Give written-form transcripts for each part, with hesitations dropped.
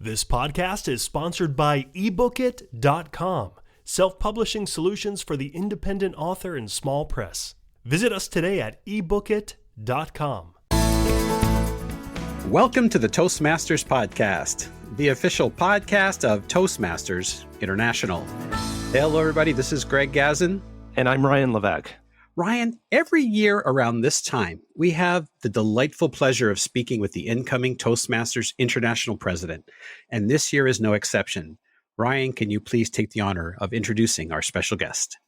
This podcast is sponsored by ebookit.com, self-publishing solutions for the independent author and small press. Visit us today at ebookit.com. Welcome to the Toastmasters Podcast, the official podcast of Toastmasters International. Hello, everybody. This is Greg Gazin. And I'm Ryan Levesque. Ryan, every year around this time, we have the delightful pleasure of speaking with the incoming Toastmasters International President. And this year is no exception. Ryan, can you please take the honor of introducing our special guest?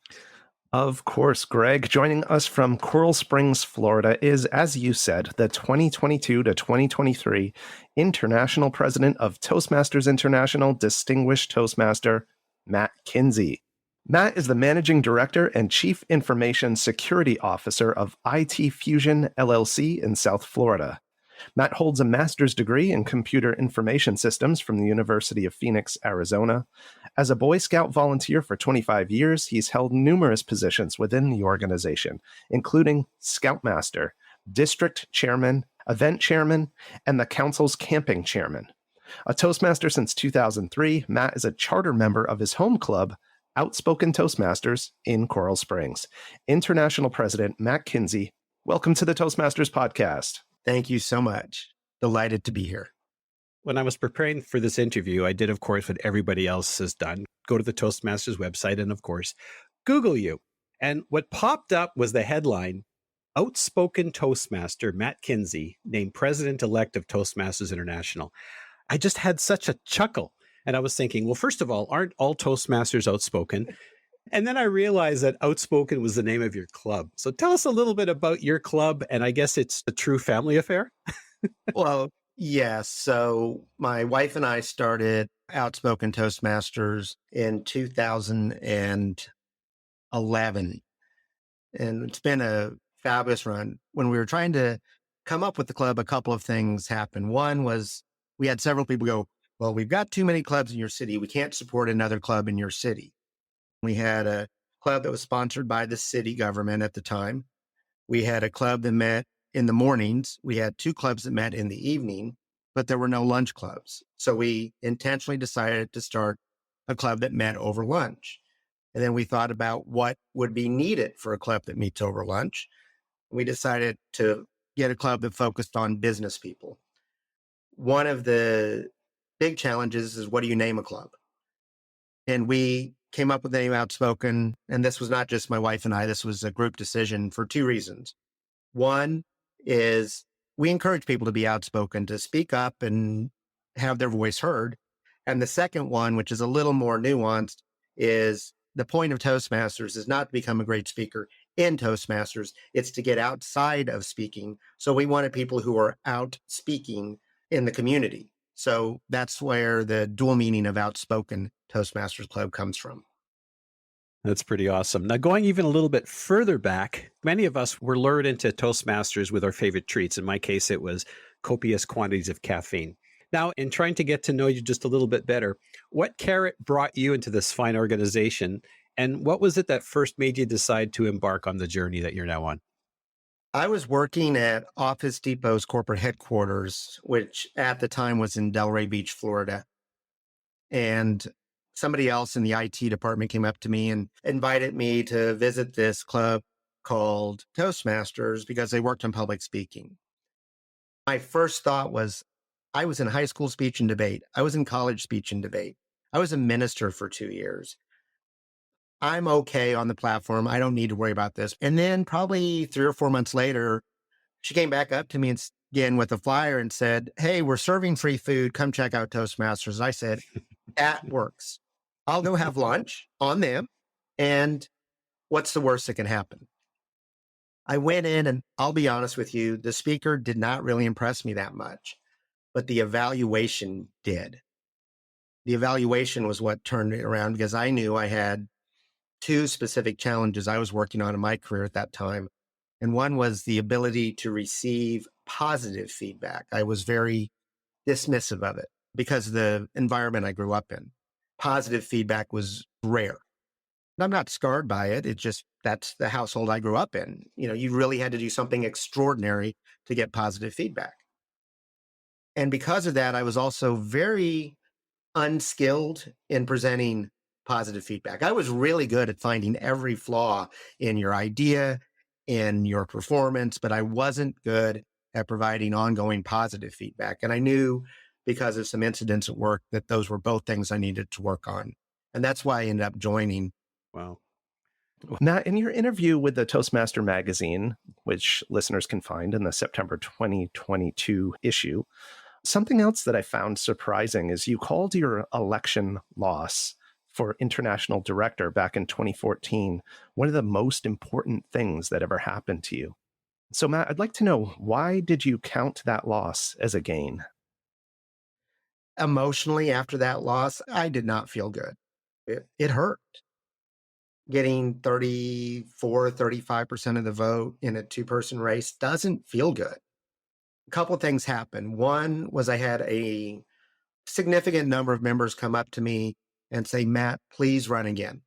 Of course, Greg. Joining us from Coral Springs, Florida is, as you said, the 2022 to 2023 International President of Toastmasters International, Distinguished Toastmaster, Matt Kinsey. Matt is the Managing Director and Chief Information Security Officer of IT Fusion LLC in South Florida. Matt holds a master's degree in computer information systems from the University of Phoenix, Arizona. As a Boy Scout volunteer for 25 years, he's held numerous positions within the organization, including Scoutmaster, District Chairman, Event Chairman, and the Council's Camping Chairman. A Toastmaster since 2003, Matt is a charter member of his home club, Outspoken Toastmasters in Coral Springs. International President Matt Kinsey, welcome to the Toastmasters Podcast. Thank you so much. Delighted to be here. When I was preparing for this interview, I did, of course, what everybody else has done. Go to the Toastmasters website and, of course, Google you. And what popped up was the headline, Outspoken Toastmaster Matt Kinsey named President-elect of Toastmasters International. I just had such a chuckle. And I was thinking, well, first of all, aren't all Toastmasters outspoken? And then I realized that Outspoken was the name of your club. So tell us a little bit about your club. And I guess it's a true family affair? Well, yes. So my wife and I started Outspoken Toastmasters in 2011. And it's been a fabulous run. When we were trying to come up with the club, a couple of things happened. One was we had several people go, well, we've got too many clubs in your city. We can't support another club in your city. We had a club that was sponsored by the city government at the time. We had a club that met in the mornings. We had two clubs that met in the evening, but there were no lunch clubs. So we intentionally decided to start a club that met over lunch. And then we thought about what would be needed for a club that meets over lunch. We decided to get a club that focused on business people. One of the big challenges is, what do you name a club? And we came up with the name Outspoken. And this was not just my wife and I, this was a group decision for two reasons. One is we encourage people to be outspoken, to speak up and have their voice heard. And the second one, which is a little more nuanced, is the point of Toastmasters is not to become a great speaker in Toastmasters. It's to get outside of speaking. So we wanted people who are out speaking in the community. So that's where the dual meaning of Outspoken Toastmasters Club comes from. That's pretty awesome. Now, going even a little bit further back, many of us were lured into Toastmasters with our favorite treats. In my case, it was copious quantities of caffeine. Now, in trying to get to know you just a little bit better, what carrot brought you into this fine organization? And what was it that first made you decide to embark on the journey that you're now on? I was working at Office Depot's corporate headquarters, which at the time was in Delray Beach, Florida. And somebody else in the IT department came up to me and invited me to visit this club called Toastmasters because they worked on public speaking. My first thought was, I was in high school speech and debate. I was in college speech and debate. I was a minister for 2 years. I'm okay on the platform. I don't need to worry about this. And then probably 3 or 4 months later, she came back up to me again with a flyer and said, hey, we're serving free food. Come check out Toastmasters. I said, that works. I'll go have lunch on them. And what's the worst that can happen? I went in and I'll be honest with you, the speaker did not really impress me that much, but the evaluation did. The evaluation was what turned it around because I knew I had two specific challenges I was working on in my career at that time. And one was the ability to receive positive feedback. I was very dismissive of it because of the environment I grew up in. Positive feedback was rare. And I'm not scarred by it. It's just, that's the household I grew up in. You know, you really had to do something extraordinary to get positive feedback. And because of that, I was also very unskilled in presenting positive feedback. I was really good at finding every flaw in your idea, in your performance, but I wasn't good at providing ongoing positive feedback. And I knew because of some incidents at work that those were both things I needed to work on. And that's why I ended up joining. Wow. Matt, in your interview with the Toastmaster magazine, which listeners can find in the September 2022 issue, something else that I found surprising is you called your election loss for international director back in 2014 one of the most important things that ever happened to you. So, Matt, I'd like to know, why did you count that loss as a gain? Emotionally, after that loss, I did not feel good. It hurt. Getting 35% of the vote in a two-person race doesn't feel good. A couple of things happened. One was I had a significant number of members come up to me and say, Matt, please run again.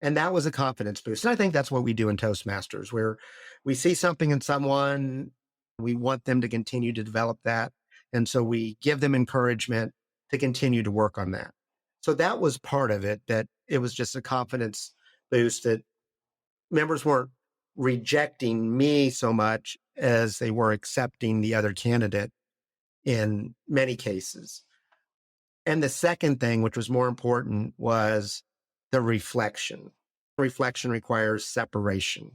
And that was a confidence boost. And I think that's what we do in Toastmasters, where we see something in someone, we want them to continue to develop that. And so we give them encouragement to continue to work on that. So that was part of it, that it was just a confidence boost, that members weren't rejecting me so much as they were accepting the other candidate in many cases. And the second thing, which was more important, was the reflection. Reflection requires separation.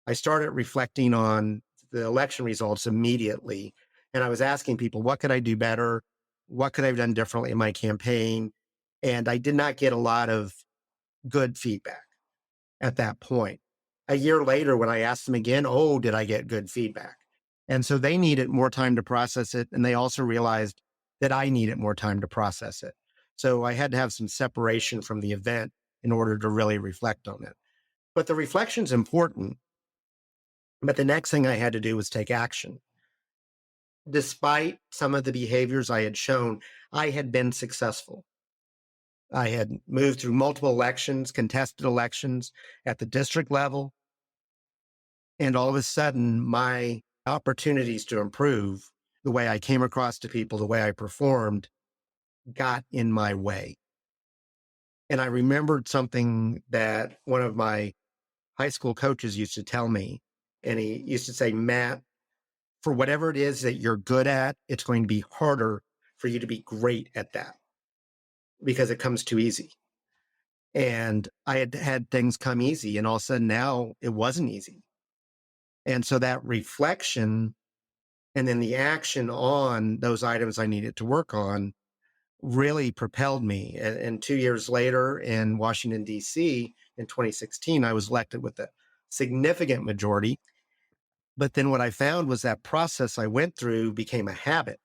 I started reflecting on the election results immediately, and I was asking people, what could I do better? What could I have done differently in my campaign? And I did not get a lot of good feedback at that point. A year later, when I asked them again, oh, did I get good feedback? And so they needed more time to process it. And they also realized that I needed more time to process it. So I had to have some separation from the event in order to really reflect on it. But the reflection's important. But the next thing I had to do was take action. Despite some of the behaviors I had shown, I had been successful. I had moved through multiple elections, contested elections at the district level. And all of a sudden, my opportunities to improve, the way I came across to people, the way I performed, got in my way. And I remembered something that one of my high school coaches used to tell me. And he used to say, Matt, for whatever it is that you're good at, it's going to be harder for you to be great at that because it comes too easy. And I had had things come easy, and all of a sudden now it wasn't easy. And so that reflection and then the action on those items I needed to work on really propelled me. And 2 years later in Washington, D.C., in 2016, I was elected with a significant majority. But then what I found was that process I went through became a habit.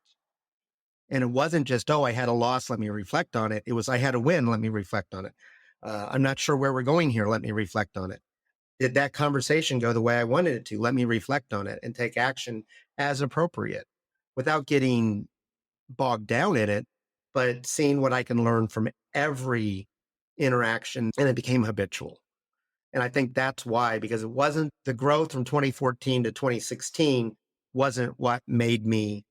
And it wasn't just, oh, I had a loss, let me reflect on it. It was, I had a win, let me reflect on it. I'm not sure where we're going here, let me reflect on it. Did that conversation go the way I wanted it to? Let me reflect on it and take action as appropriate without getting bogged down in it, but seeing what I can learn from every interaction. And it became habitual. And I think that's why, because it wasn't the growth from 2014 to 2016 wasn't what made me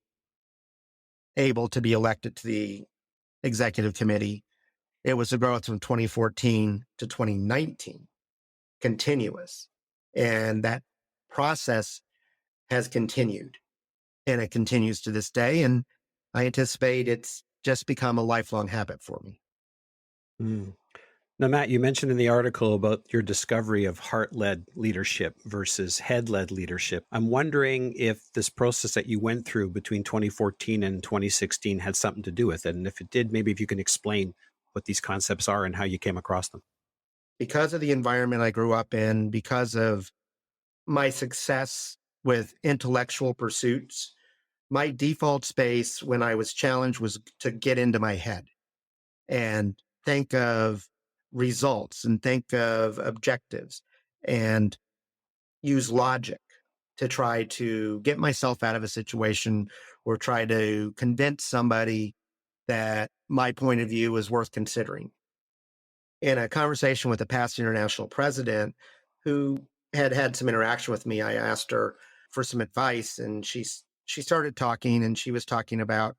able to be elected to the executive committee. It was the growth from 2014 to 2019, continuous. And that process has continued, and it continues to this day. And I anticipate it's just become a lifelong habit for me. Mm. Now, Matt, you mentioned in the article about your discovery of heart-led leadership versus head-led leadership. I'm wondering if this process that you went through between 2014 and 2016 had something to do with it. And if it did, maybe if you can explain what these concepts are and how you came across them. Because of the environment I grew up in, because of my success with intellectual pursuits, my default space when I was challenged was to get into my head and think of results and think of objectives and use logic to try to get myself out of a situation or try to convince somebody that my point of view is worth considering. In a conversation with a past international president who had had some interaction with me, I asked her for some advice, and she started talking, and she was talking about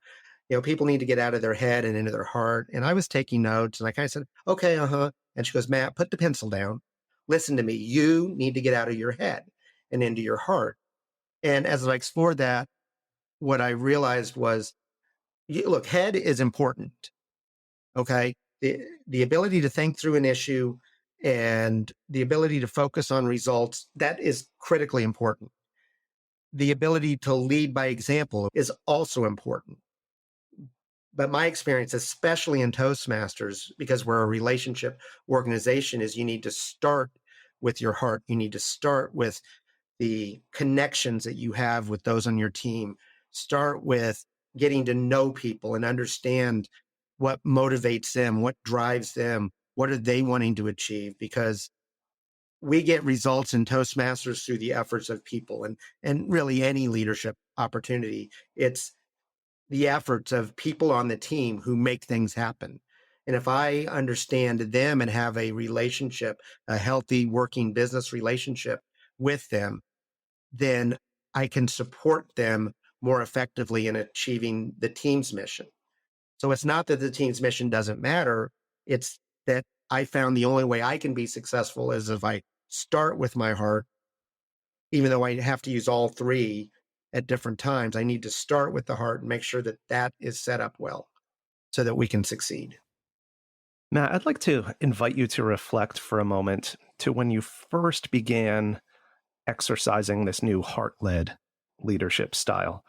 People need to get out of their head and into their heart. And I was taking notes and I kind of said, okay, And she goes, Matt, put the pencil down. Listen to me. You need to get out of your head and into your heart. And as I explored that, what I realized was, look, head is important. Okay. The ability to think through an issue and the ability to focus on results, that is critically important. The ability to lead by example is also important. But my experience, especially in Toastmasters, because we're a relationship organization, is you need to start with your heart. You need to start with the connections that you have with those on your team. Start with getting to know people and understand what motivates them, what drives them, what are they wanting to achieve, because we get results in Toastmasters through the efforts of people, and really any leadership opportunity. It's the efforts of people on the team who make things happen. And if I understand them and have a relationship, a healthy working business relationship with them, then I can support them more effectively in achieving the team's mission. So it's not that the team's mission doesn't matter. It's that I found the only way I can be successful is if I start with my heart, even though I have to use all three at different times. I need to start with the heart and make sure that that is set up well so that we can succeed. Matt, I'd like to invite you to reflect for a moment to when you first began exercising this new heart-led leadership style.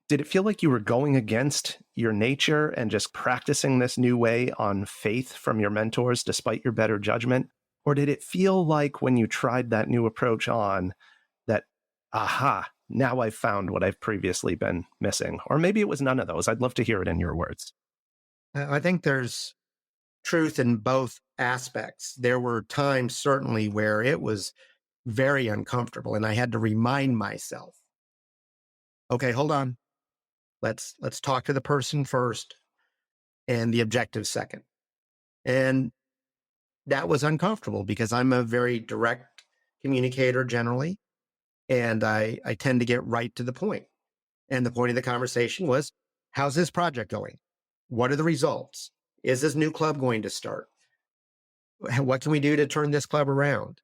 Did it feel like you were going against your nature and just practicing this new way on faith from your mentors despite your better judgment? Or did it feel like when you tried that new approach on that, aha, now I've found what I've previously been missing? Or maybe it was none of those. I'd love to hear it in your words. I think there's truth in both aspects. There were times certainly where it was very uncomfortable and I had to remind myself, okay, hold on. Let's talk to the person first and the objective second. And that was uncomfortable because I'm a very direct communicator generally, and I tend to get right to the point. And the point of the conversation was, how's this project going? What are the results? Is this new club going to start? What can we do to turn this club around?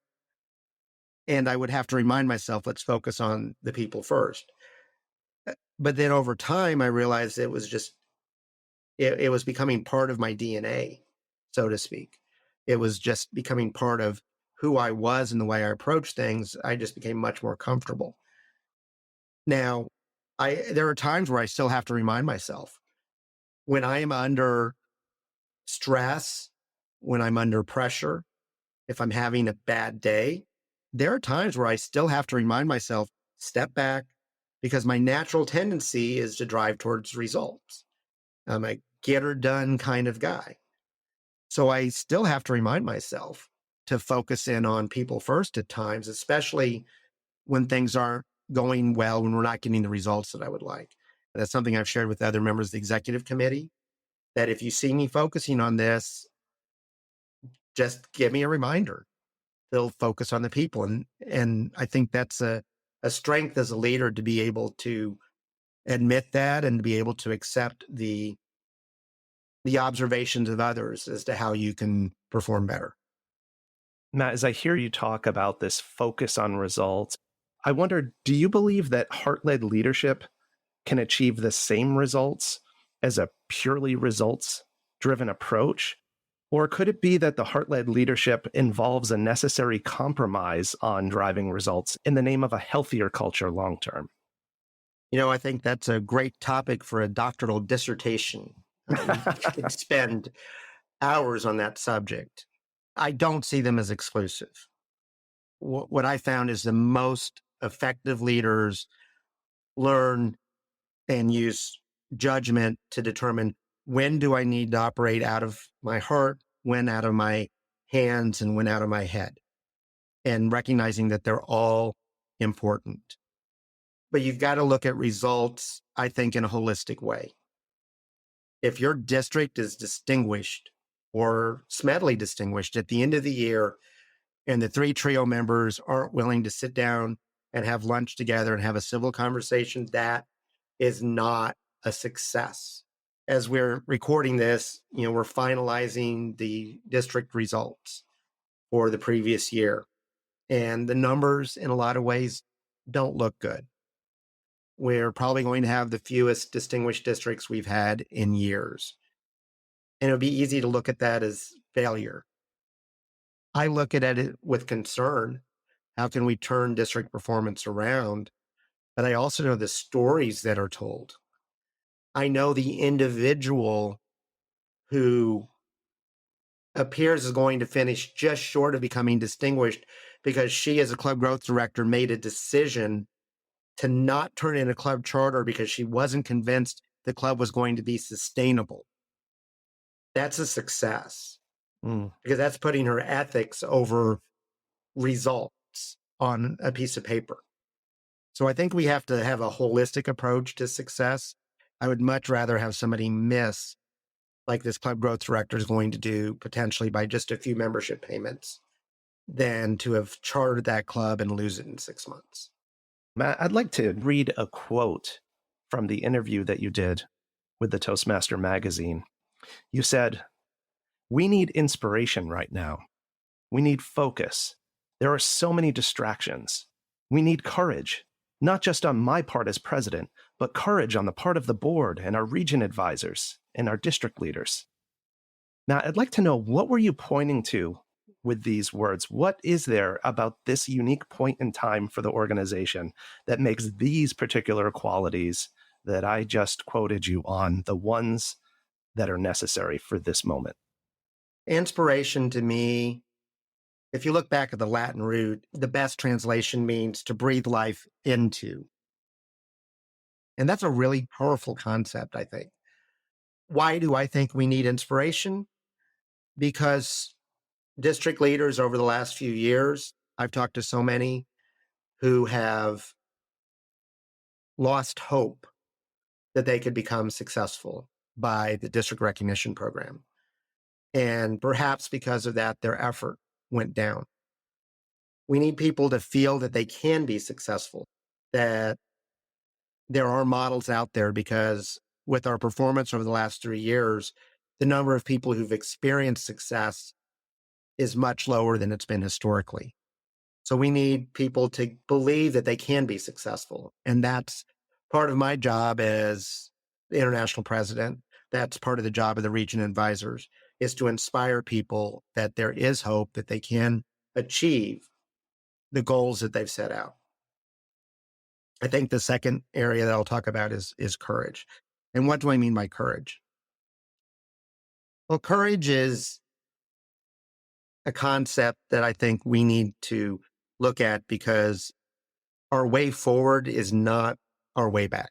And I would have to remind myself, let's focus on the people first. But then over time, I realized it was just, it was becoming part of my DNA, so to speak. It was just becoming part of who I was and the way I approached things. I just became much more comfortable. Now, there are times where I still have to remind myself when I am under stress, when I'm under pressure, if I'm having a bad day, there are times where I still have to remind myself, step back, because my natural tendency is to drive towards results. I'm a get her done kind of guy. So I still have to remind myself to focus in on people first at times, especially when things aren't going well, when we're not getting the results that I would like. That's something I've shared with other members of the executive committee, that if you see me focusing on this, just give me a reminder. They'll focus on the people. And I think that's a strength as a leader to be able to admit that and to be able to accept the observations of others as to how you can perform better. Matt, as I hear you talk about this focus on results, I wonder, do you believe that heart-led leadership can achieve the same results as a purely results-driven approach? Or could it be that the heart-led leadership involves a necessary compromise on driving results in the name of a healthier culture long-term? I think that's a great topic for a doctoral dissertation. We could spend hours on that subject. I don't see them as exclusive. What I found is the most effective leaders learn and use judgment to determine when do I need to operate out of my heart, when out of my hands, and when out of my head, and recognizing that they're all important. But you've got to look at results, I think, in a holistic way. If your district is distinguished or Smedley distinguished at the end of the year, and the 3 trio members aren't willing to sit down and have lunch together and have a civil conversation, that is not a success. as we're recording this, we're finalizing the district results for the previous year. And the numbers in a lot of ways don't look good. We're probably going to have the fewest distinguished districts we've had in years. And it would be easy to look at that as failure. I look at it with concern. How can we turn district performance around? But I also know the stories that are told. I know the individual who appears is going to finish just short of becoming distinguished because she, as a club growth director, made a decision to not turn in a club charter because she wasn't convinced the club was going to be sustainable. That's a success because that's putting her ethics over results on a piece of paper. So I think we have to have a holistic approach to success. I would much rather have somebody miss, like this club growth director is going to do potentially by just a few membership payments, than to have chartered that club and lose it in 6 months. Matt, I'd like to read a quote from the interview that you did with the Toastmaster magazine. You said, "We need inspiration right now. We need focus. There are so many distractions. We need courage, not just on my part as president, but courage on the part of the board and our region advisors and our district leaders." Now, I'd like to know, what were you pointing to with these words? What is there about this unique point in time for the organization that makes these particular qualities that I just quoted you on the ones that are necessary for this moment? Inspiration to me, if you look back at the Latin root, the best translation means to breathe life into. And that's a really powerful concept, I think. Why do I think we need inspiration? Because district leaders over the last few years, I've talked to so many who have lost hope that they could become successful by the district recognition program. And perhaps because of that, their effort went down. We need people to feel that they can be successful, that there are models out there, because with our performance over the last 3 years, the number of people who've experienced success is much lower than it's been historically. So we need people to believe that they can be successful. And that's part of my job as the international president. That's part of the job of the region advisors, is to inspire people that there is hope, that they can achieve the goals that they've set out. I think the second area that I'll talk about is courage. And what do I mean by courage? Well, courage is a concept that I think we need to look at, because our way forward is not our way back.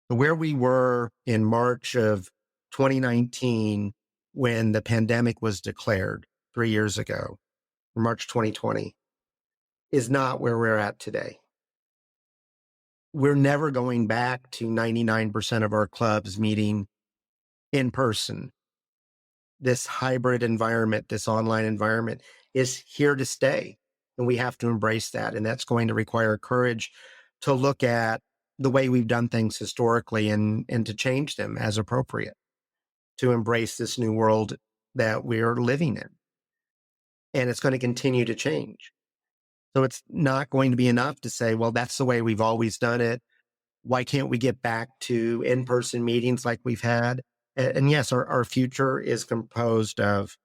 Where we were in March of 2019, when the pandemic was declared 3 years ago, March 2020, is not where we're at today. We're never going back to 99% of our clubs meeting in person. This hybrid environment, this online environment, is here to stay. And we have to embrace that. And that's going to require courage to look at the way we've done things historically and to change them as appropriate, to embrace this new world that we're living in. And it's going to continue to change. So it's not going to be enough to say, well, that's the way we've always done it. Why can't we get back to in-person meetings like we've had? And yes, our future is composed of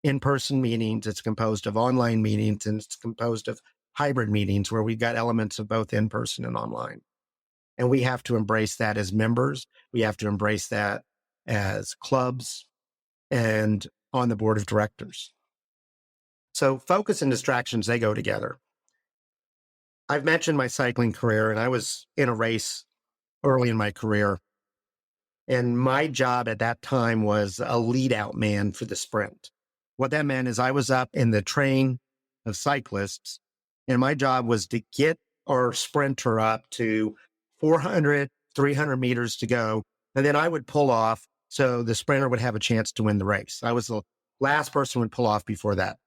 in-person meetings. It's composed of online meetings, and it's composed of hybrid meetings where we've got elements of both in-person and online. And we have to embrace that as members. We have to embrace that as clubs and on the board of directors. So focus and distractions, they go together. I've mentioned my cycling career, and I was in a race early in my career. And my job at that time was a lead out man for the sprint. What that meant is I was up in the train of cyclists, and my job was to get our sprinter up to 400, 300 meters to go. And then I would pull off so the sprinter would have a chance to win the race. I was the last person who would pull off before that.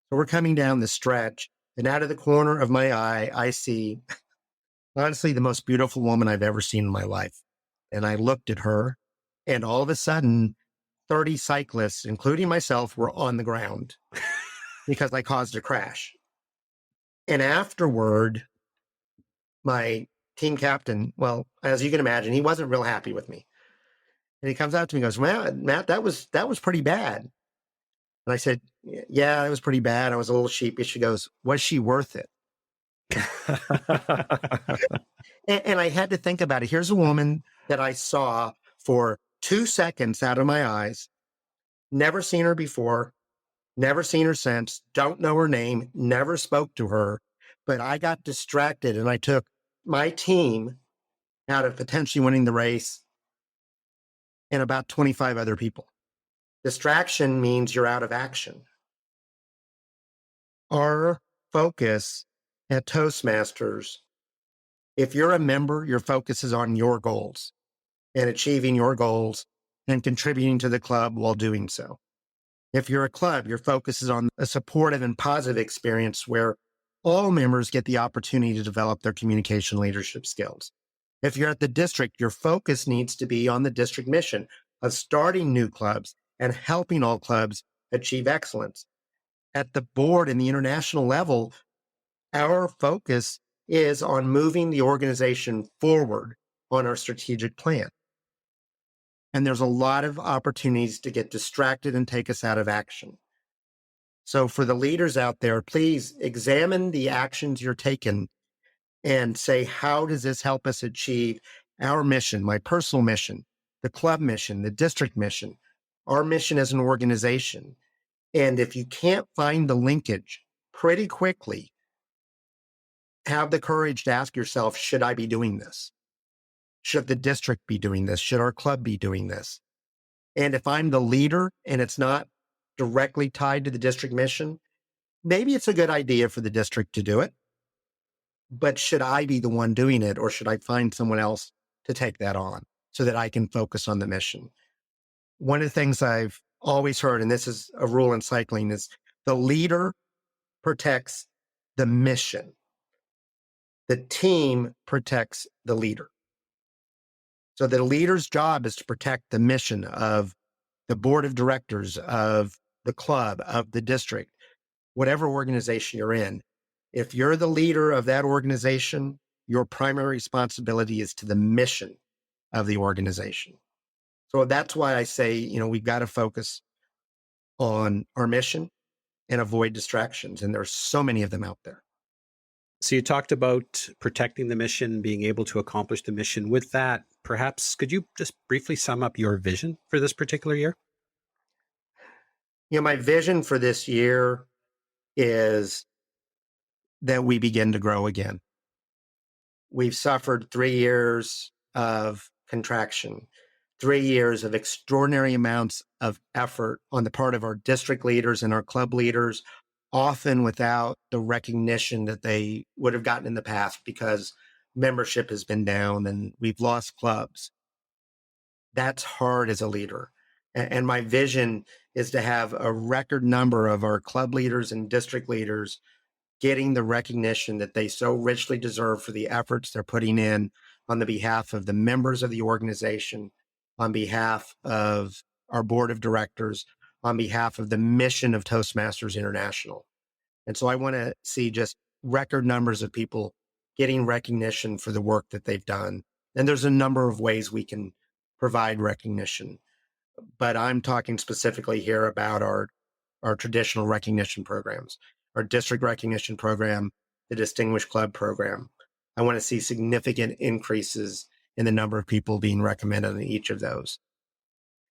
So we're coming down the stretch, and out of the corner of my eye, I see, honestly, the most beautiful woman I've ever seen in my life. And I looked at her, And all of a sudden, 30 cyclists, including myself, were on the ground because I caused a crash. And afterward, my team captain, well, as you can imagine, he wasn't real happy with me. And he comes out to me and goes, "Well, Matt, that was pretty bad." And I said, "Yeah, it was pretty bad. I was a little sheepish." He goes, "Was she worth it?" And I had to think about it. Here's a woman that I saw for 2 seconds out of my eyes, never seen her before, never seen her since, don't know her name, never spoke to her, but I got distracted and I took my team out of potentially winning the race and about 25 other people. Distraction means you're out of action. Our focus at Toastmasters, if you're a member, your focus is on your goals and achieving your goals and contributing to the club while doing so. If you're a club, your focus is on a supportive and positive experience where all members get the opportunity to develop their communication leadership skills. If you're at the district, your focus needs to be on the district mission of starting new clubs and helping all clubs achieve excellence. At the board and the international level, our focus is on moving the organization forward on our strategic plan. And there's a lot of opportunities to get distracted and take us out of action. So for the leaders out there, please examine the actions you're taking and say, how does this help us achieve our mission, my personal mission, the club mission, the district mission, our mission as an organization? And if you can't find the linkage pretty quickly, have the courage to ask yourself, should I be doing this? Should the district be doing this? Should our club be doing this? And if I'm the leader and it's not directly tied to the district mission, maybe it's a good idea for the district to do it. But should I be the one doing it, or should I find someone else to take that on so that I can focus on the mission? One of the things I've always heard, and this is a rule in cycling, is the leader protects the mission. The team protects the leader. So the leader's job is to protect the mission of the board of directors, of the club, of the district, whatever organization you're in. If you're the leader of that organization, your primary responsibility is to the mission of the organization. So that's why I say, we've got to focus on our mission and avoid distractions. And there's so many of them out there. So you talked about protecting the mission, being able to accomplish the mission. With that, perhaps could you just briefly sum up your vision for this particular year? My vision for this year is that we begin to grow again. We've suffered 3 years of contraction, 3 years of extraordinary amounts of effort on the part of our district leaders and our club leaders, often without the recognition that they would have gotten in the past because membership has been down and we've lost clubs. That's hard as a leader. And my vision is to have a record number of our club leaders and district leaders getting the recognition that they so richly deserve for the efforts they're putting in on the behalf of the members of the organization, on behalf of our board of directors, on behalf of the mission of Toastmasters International. And so I want to see just record numbers of people getting recognition for the work that they've done. And there's a number of ways we can provide recognition. But I'm talking specifically here about our traditional recognition programs, our district recognition program, the Distinguished Club program. I want to see significant increases in the number of people being recommended in each of those.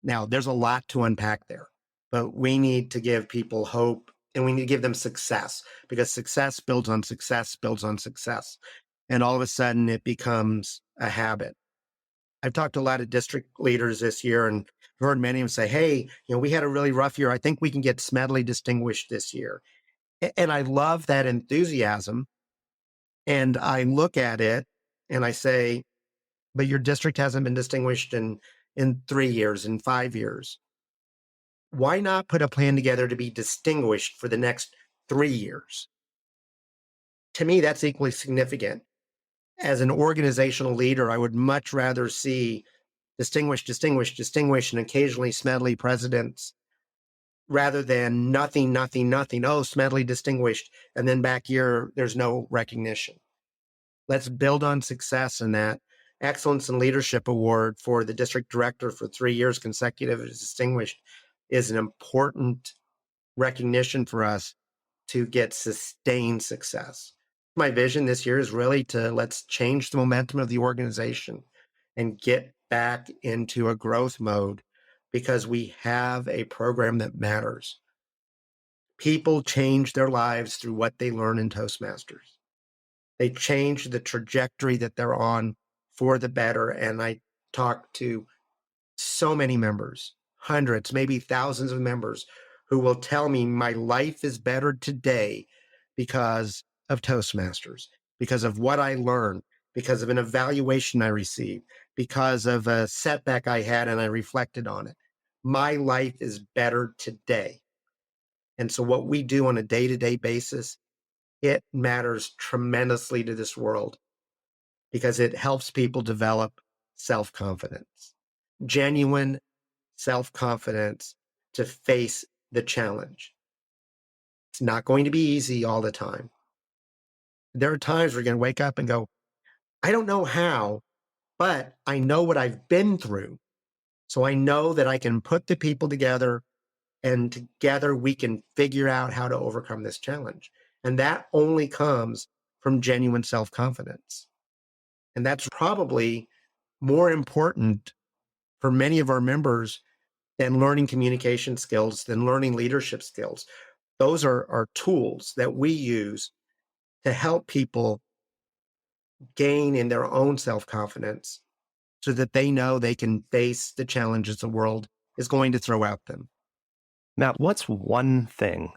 Now, there's a lot to unpack there, but we need to give people hope and we need to give them success, because success builds on success, builds on success. And all of a sudden it becomes a habit. I've talked to a lot of district leaders this year and heard many of them say, hey, we had a really rough year. I think we can get Smedley distinguished this year. And I love that enthusiasm. And I look at it and I say, but your district hasn't been distinguished in 3 years, in 5 years. Why not put a plan together to be distinguished for the next 3 years? To me, that's equally significant. As an organizational leader, I would much rather see distinguished, and occasionally Smedley presidents, rather than nothing, nothing, nothing. Oh, Smedley distinguished. And then back here, there's no recognition. Let's build on success in that. Excellence in Leadership Award for the district director for 3 years consecutive as distinguished is an important recognition for us to get sustained success. My vision this year is really to let's change the momentum of the organization and get back into a growth mode because we have a program that matters. People change their lives through what they learn in Toastmasters. They change the trajectory that they're on for the better. And I talk to so many members, hundreds, maybe thousands of members who will tell me my life is better today because of Toastmasters, because of what I learned, because of an evaluation I received, because of a setback I had and I reflected on it. My life is better today. And so what we do on a day-to-day basis, it matters tremendously to this world because it helps people develop self-confidence, genuine self-confidence to face the challenge. It's not going to be easy all the time. There are times we're going to wake up and go, I don't know how, but I know what I've been through. So I know that I can put the people together and together we can figure out how to overcome this challenge. And that only comes from genuine self-confidence. And that's probably more important for many of our members than learning communication skills, than learning leadership skills. Those are tools that we use to help people gain in their own self-confidence so that they know they can face the challenges the world is going to throw at them. Matt, what's one thing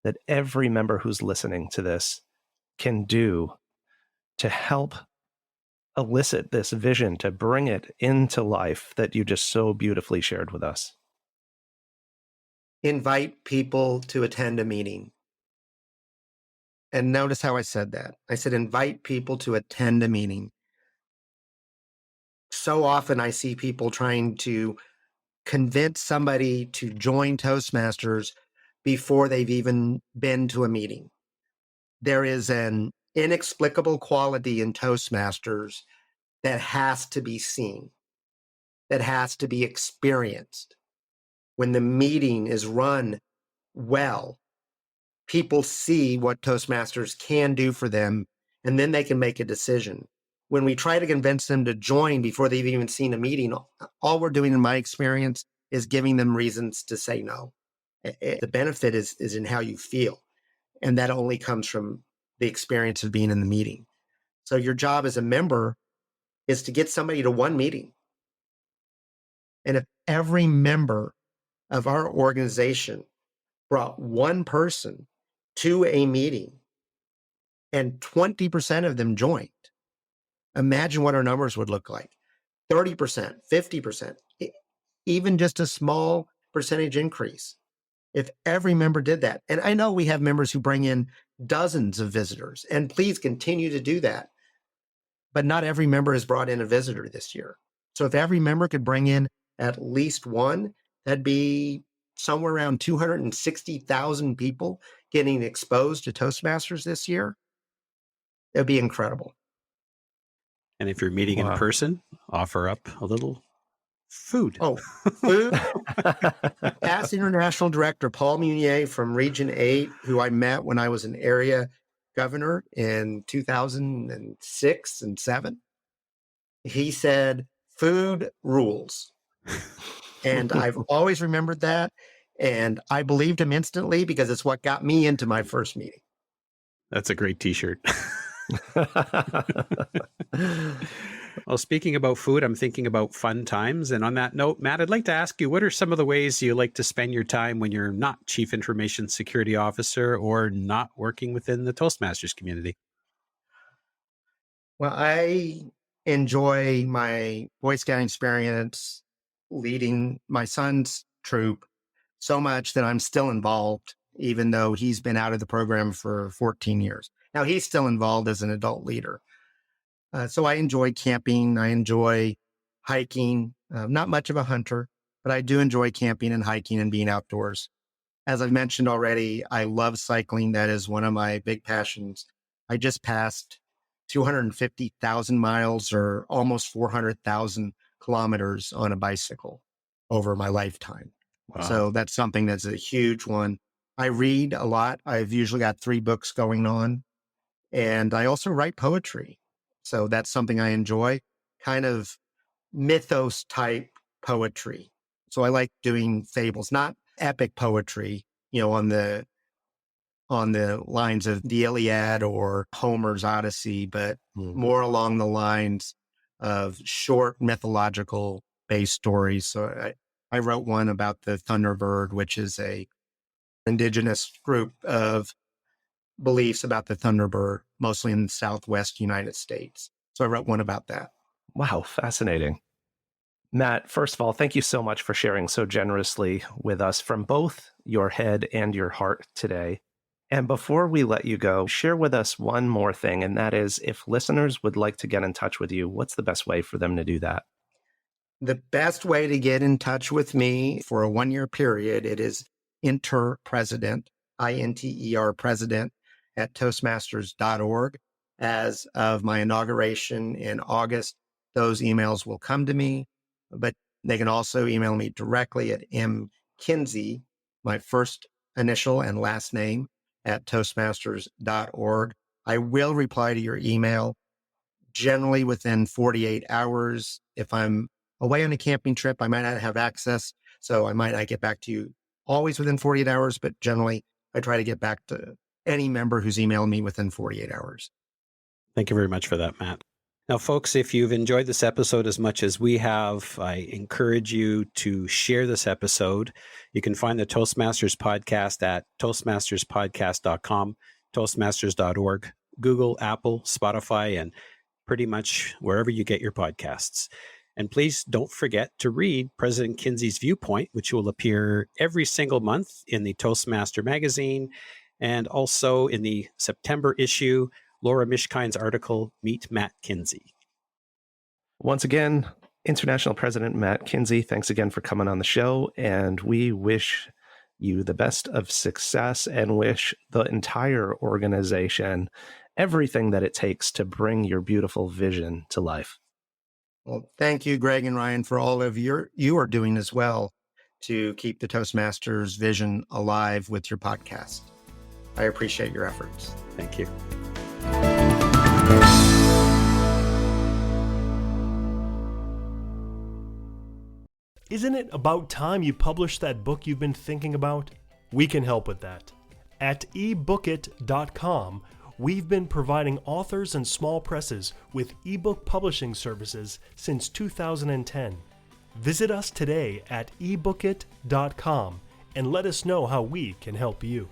that every member who's listening to this can do to help elicit this vision, to bring it into life that you just so beautifully shared with us? Invite people to attend a meeting. And notice how I said that. I said, invite people to attend a meeting. So often I see people trying to convince somebody to join Toastmasters before they've even been to a meeting. There is an inexplicable quality in Toastmasters that has to be seen, that has to be experienced. When the meeting is run well, people see what Toastmasters can do for them, and then they can make a decision. When we try to convince them to join before they've even seen a meeting, all we're doing, in my experience, is giving them reasons to say no. The benefit is in how you feel, and that only comes from the experience of being in the meeting. So your job as a member is to get somebody to one meeting. And if every member of our organization brought one person to a meeting and 20% of them joined, imagine what our numbers would look like. 30%, 50%, even just a small percentage increase. If every member did that, and I know we have members who bring in dozens of visitors, and please continue to do that, but not every member has brought in a visitor this year. So if every member could bring in at least one, that'd be somewhere around 260,000 people getting exposed to Toastmasters this year. It'd be incredible. And if you're meeting in person, offer up a little food. Oh, food. Past International Director Paul Munier from Region 8, who I met when I was an area governor in 2006 and 7. He said, food rules. And I've always remembered that. And I believed him instantly because it's what got me into my first meeting. That's a great t-shirt. Well, speaking about food, I'm thinking about fun times. And on that note, Matt, I'd like to ask you, what are some of the ways you like to spend your time when you're not Chief Information Security Officer or not working within the Toastmasters community? Well, I enjoy my Boy Scouting experience leading my son's troop so much that I'm still involved, even though he's been out of the program for 14 years. Now, he's still involved as an adult leader. So I enjoy camping. I enjoy hiking. Not much of a hunter, but I do enjoy camping and hiking and being outdoors. As I've mentioned already, I love cycling. That is one of my big passions. I just passed 250,000 miles or almost 400,000 kilometers on a bicycle over my lifetime. Wow. So that's something that's a huge one. I read a lot. I've usually got 3 books going on. And I also write poetry. So that's something I enjoy, kind of mythos type poetry. So I like doing fables, not epic poetry, on the lines of the Iliad or Homer's Odyssey, but more along the lines of short mythological based stories. So I wrote one about the Thunderbird, which is a indigenous group of beliefs about the Thunderbird, mostly in the Southwest United States. So I wrote one about that. Wow, fascinating. Matt, first of all, thank you so much for sharing so generously with us from both your head and your heart today. And before we let you go, share with us one more thing, and that is if listeners would like to get in touch with you, what's the best way for them to do that? The best way to get in touch with me for a 1-year period, it is interpresident, I-N-T-E-R president at Toastmasters.org. As of my inauguration in August, those emails will come to me, but they can also email me directly at mkinsey, my first initial and last name, at Toastmasters.org. I will reply to your email generally within 48 hours. If I'm away on a camping trip, I might not have access, so I might not get back to you always within 48 hours, but generally I try to get back to any member who's emailed me within 48 hours. Thank you very much for that, Matt. Now, folks, if you've enjoyed this episode as much as we have, I encourage you to share this episode. You can find the Toastmasters podcast at toastmasterspodcast.com, toastmasters.org, Google, Apple, Spotify, and pretty much wherever you get your podcasts. And please don't forget to read President Kinsey's Viewpoint, which will appear every single month in the Toastmaster magazine and also in the September issue, Laura Mishkine's article, Meet Matt Kinsey. Once again, International President Matt Kinsey, thanks again for coming on the show, and we wish you the best of success and wish the entire organization everything that it takes to bring your beautiful vision to life. Well, thank you, Greg and Ryan, for all of you are doing as well to keep the Toastmasters vision alive with your podcast. I appreciate your efforts. Thank you. Isn't it about time you published that book you've been thinking about? We can help with that. At Äîbookit.com, we've been providing authors and small presses with ebook publishing services since 2010. Visit us today at Äîbookit.com and let us know how we can help you.